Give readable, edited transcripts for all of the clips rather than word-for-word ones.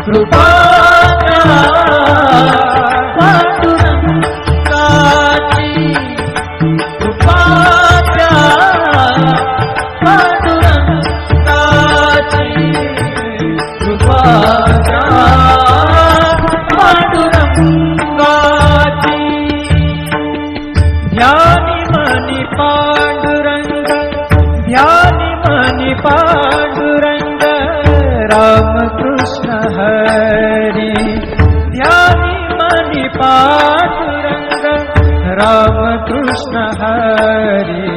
कृपा पांडुरंगाची, कृपा पांडुरंगाची, कृपा पांडुरंगाची. ध्यानी मनी पांडुरंग, ध्यानी मनी पांडुरंग, रामकृष्ण हरी. ध्यानी मनी पांडुरंग, रामकृष्ण हरी.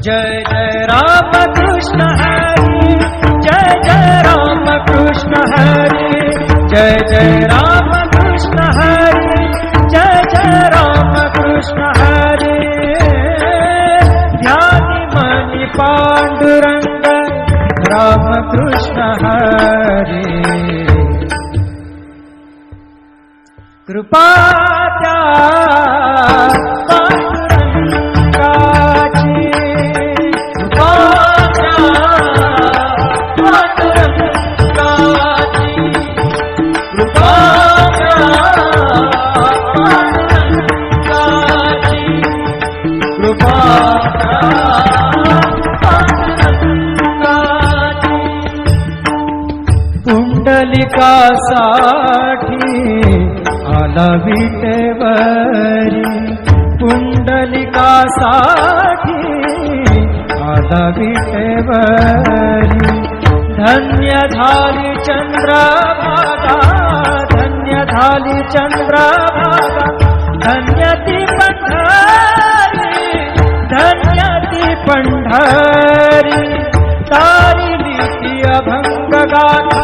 जय जय रामकृष्ण हरी, जय जय रामकृष्ण हरी, जय जय रामकृष्ण हरी, जय जय रामकृष्ण हरी. ध्यानी मनी पांडुरंग, रामकृष्ण हरी. कृपा त्या पांडुरंगाची, कृपा त्या पांडुरंगाची, कृपा त्या पांडुरंगाची, कृपा त्या पांडुरंगाची. पुंडलिकासाठी आला विटेवरी, पुंडलिकासाठी आला विटेवरी. धन्य झाली चंद्रभागा, धन्य झाली चंद्रभागा, धन्य ती पंढरी, धन्य ती पंढरी. तारिली ती अभंग गाथा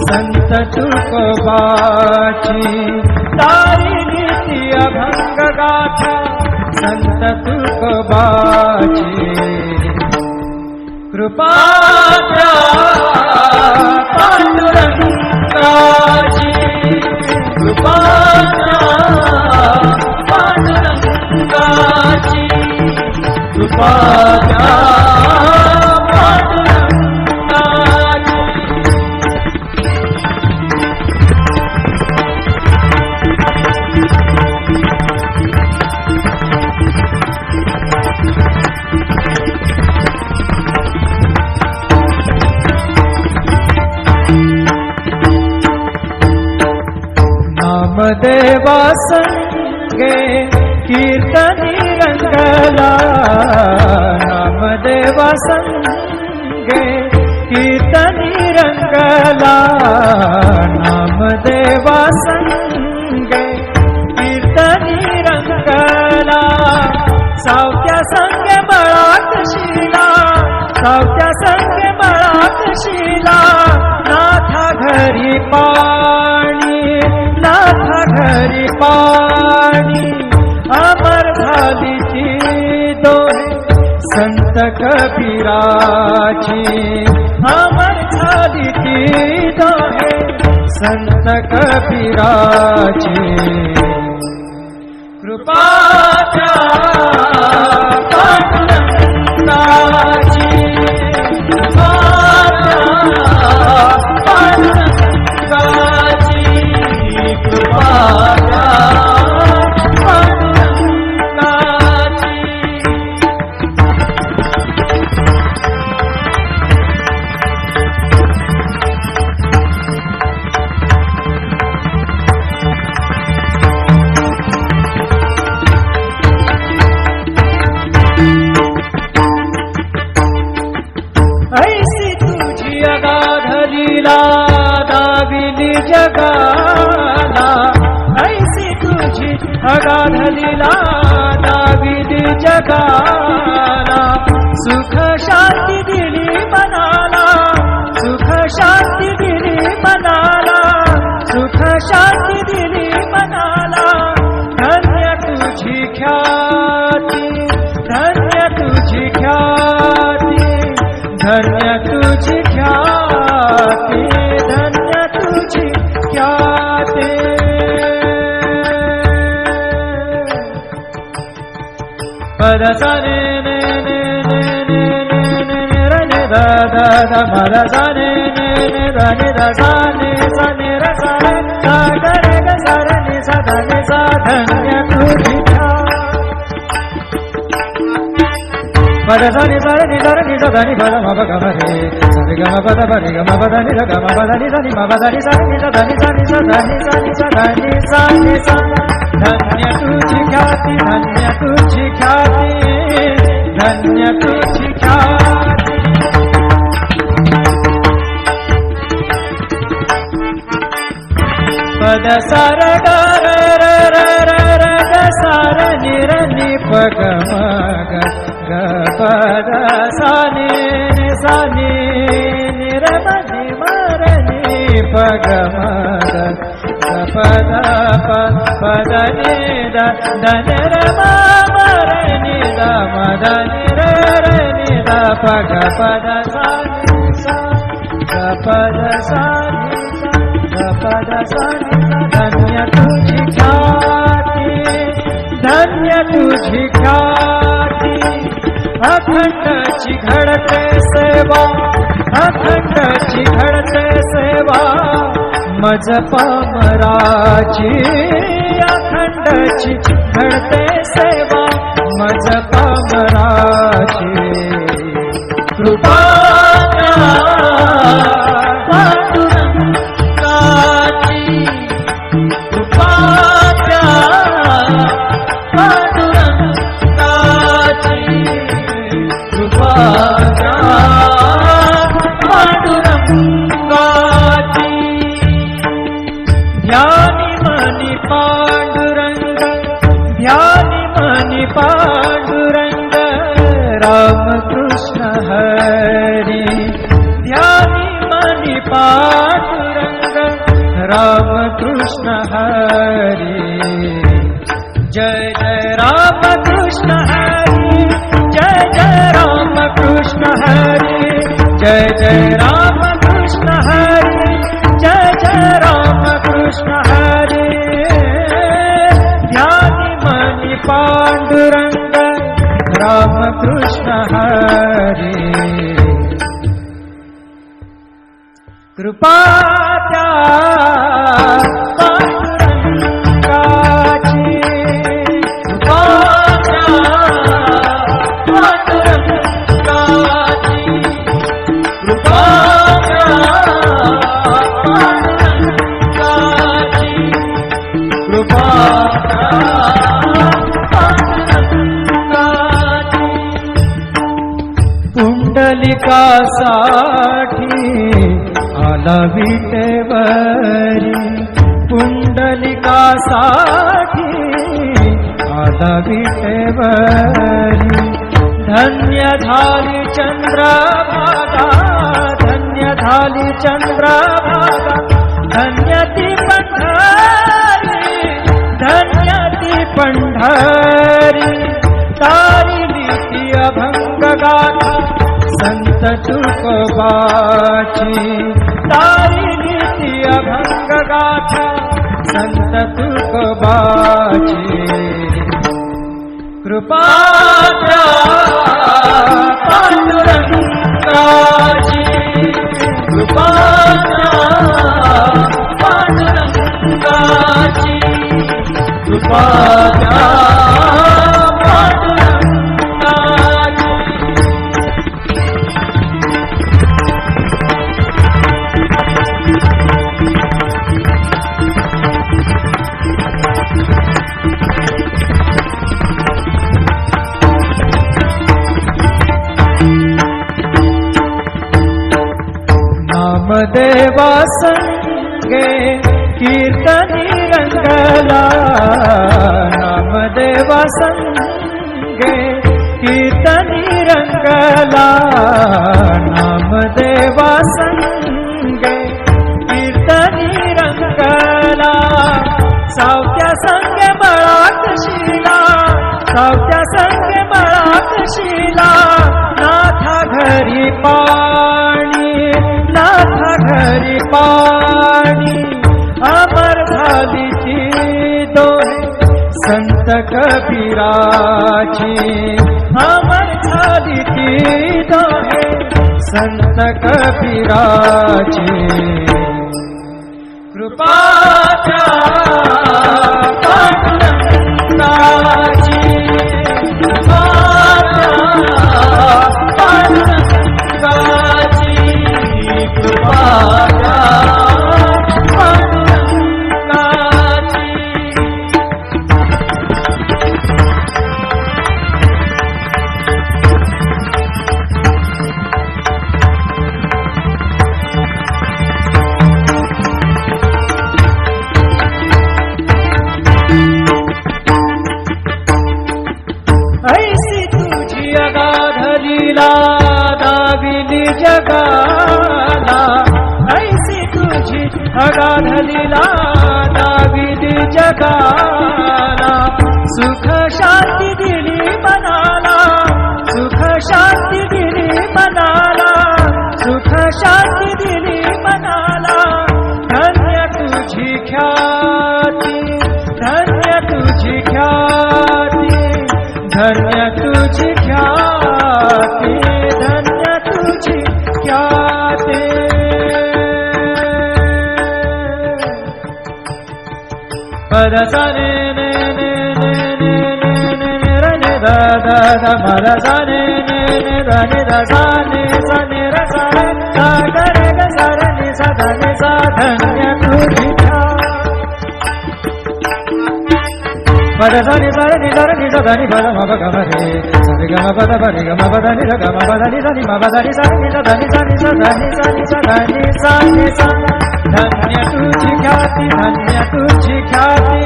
संत तुकोबाची, तारिली ती अभंग गाथा संत तुकोबाची. कृपा त्या पांडुरंगाची, कृपा त्या पांडुरंगाची, कृपा त्या पांडुरंगाची. नामदेवा संगे कीर्तनी रंगला, नामदेवा संगे कीर्तनी रंगला, नामदेवा संगे कीर्तनी रंगला. सावत्या संगे मळात शिला, सावत्या संगे मळात शिला. नाथा घरी पाणी, नाथा घरी पाणी. अमर झाली ती दोहे संत कबीराची, अमर झाली ती दोहे संत कबीराची. कृपा त्या पांडुरंगाची, कृपा त्या पांडुरंगाची, कृपा त्या पांडुरंगाची. ऐसी तुझी अगाध लीला दाविली जगाला, ऐसी तुझी अगाध लीला दाविली जगाला. सुख शांती दिली मनाला, सुख शांती दिली मनाला, सुख शांती दिली मनाला. धन्य तुझी ख्याती, धन्य तुझी ख्याती, धन्य तुझी ख्याती, धन्य तुझी ख्याती. पद सा ने ने ने ने ने ने ने रे दा दा दा पद सा ने ने नि ध नि ध सा नि सा नि र सा रे सा ग रे ग सा रे नि सा ध नि सा धन्य तुझ्या पद सा नि सा रे नि ध र नि सा ध नि प द म प ग म रे सा रे ग म प द प रे ग म प द नि र ग म प द नि सा नि म प द नि सा नि सा ध नि सा नि सा ध नि सा नि सा ध नि सा नि सा धन्य तुझी ख्याती धन्य तुझी ख्याती धन्य तुझी ख्याती पद सा र ग र र र र र ग सा र नि र नि प ग म ग ग प द सा नि नि सा नि नि र म नि म र नि प ग म ग ग प द प प द नि द द नि र म म र नि द म द नि र र नि द प ग प द सा नि सा ग प द सा नि सा ग प द सा नि धन्य तुझी ख्याती धन्य तुझी ख्याती अखंडची घडते सेवा अखंडची घडते सेवा मज पामराची अखंडची घडते सेवा मज पामराची कृपा ध्यानी मनी पांडुरंग ध्यानी मनी पांडुरंग राम कृष्ण हरी ध्यानी मनी पांडुरंग राम कृष्ण हरी जय जय राम कृष्ण हरी जय जय राम कृष्ण हरी जय जय राम कृष्ण हरी जय जय राम कृष्ण हरी ध्यानी मनी पांडुरंग राम कृष्ण हरी कृपा त्या पांडुरंगाची कृपा त्या पांडुरंगाची कृपा पुंडलिकासाठी आला विटेवरी पुंडलिकासाठी आला विटेवरी धन्य झाली चंद्रभागा धन्य झाली चंद्रभागा धन्य ती पंढरी धन्य ती पंढरी तारिली ती अभंग गाथा संत तुकोबाची तारिली ती अभंग गाथा संत तुकोबाची कृपा पांडुरंगाची कृपा पांडुरंगाची कृपा नामदेवा संगे कीर्तनी रंगला नामदेवा संगे कीर्तनी रंगला नामदेवा संगे कीर्तनी रंगला सावत्या संगे मळात शिला सावत्या संगे मळात शिला नाथा घरी पाणी नाथा घरी पाणी अमर झाली ती दोहे संत कबीराची अमर झाली ती दोहे संत कबीराची कृपाच्या पांडुरंगाची पांडुरंगाची कृपाच्या ऐसी तुझी अगाध लीला दाविली जगाला ऐसी तुझी अगाध लीला दाविली जगाला सुख शांती दिली मनाला सुख शांती दिली मनाला सुख शांती दिली मनाला धन्य तुझी ख्याती धन्य तुझी ख्याती धन्य तुझी ख्याती धन्य तुझी ख्याती पद सा ने ने ने ने ने ने ने ने र ने दा दा दा म र सा ने ने ने द ने दा सा ने र सा रे सा ग रे ग सा रे नि सा ध नि सा धन्य तुझी पद सा नि सा रे नि सा रे नि सा ध नि प द म प ग म रे सा रे ग म प द प रे ग म प द नि र ग म प द नि सा नि म प द नि सा नि सा ध नि सा नि सा ध नि सा नि सा ध नि सा नि सा धन्य तुझी ख्याती धन्य तुझी ख्याती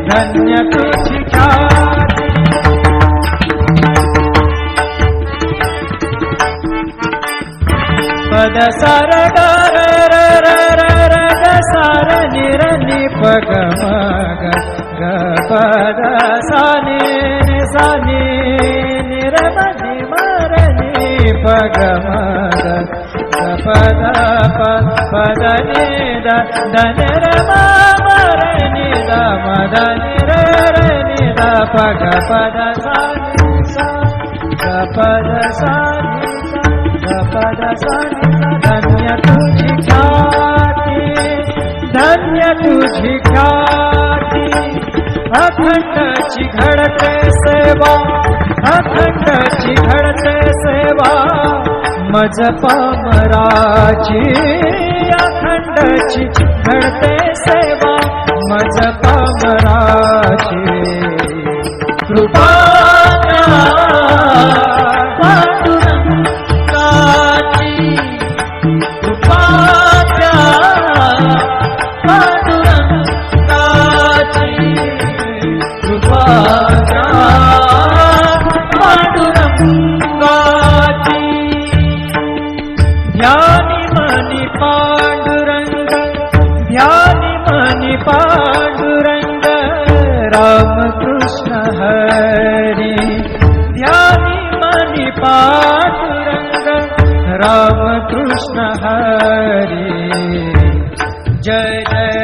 धन्य तुझी ख्याती पद सा र ग र र र र र ग सा र नि र नि प ग म ग ग प द सा नि नि सा नि नि र म नि म र नि प ग म ग ग प द प प द नि द द नि र म म र नि द म द नि र र नि द प ग प द सा नि सा ग प द सा नि सा ग प द सा नि धन्य तुझी ख्याती धन्य तुझी ख्याती अखंडची घडते सेवा अखंडची घडते सेवा मज पामराची अखंडची घडते सेवा मज पामराची कृपा ध्यानी मनी पांडुरंग ध्यानी मनी पांडुरंग राम कृष्ण हरी ध्यानी मनी पांडुरंग राम कृष्ण हरी जय जय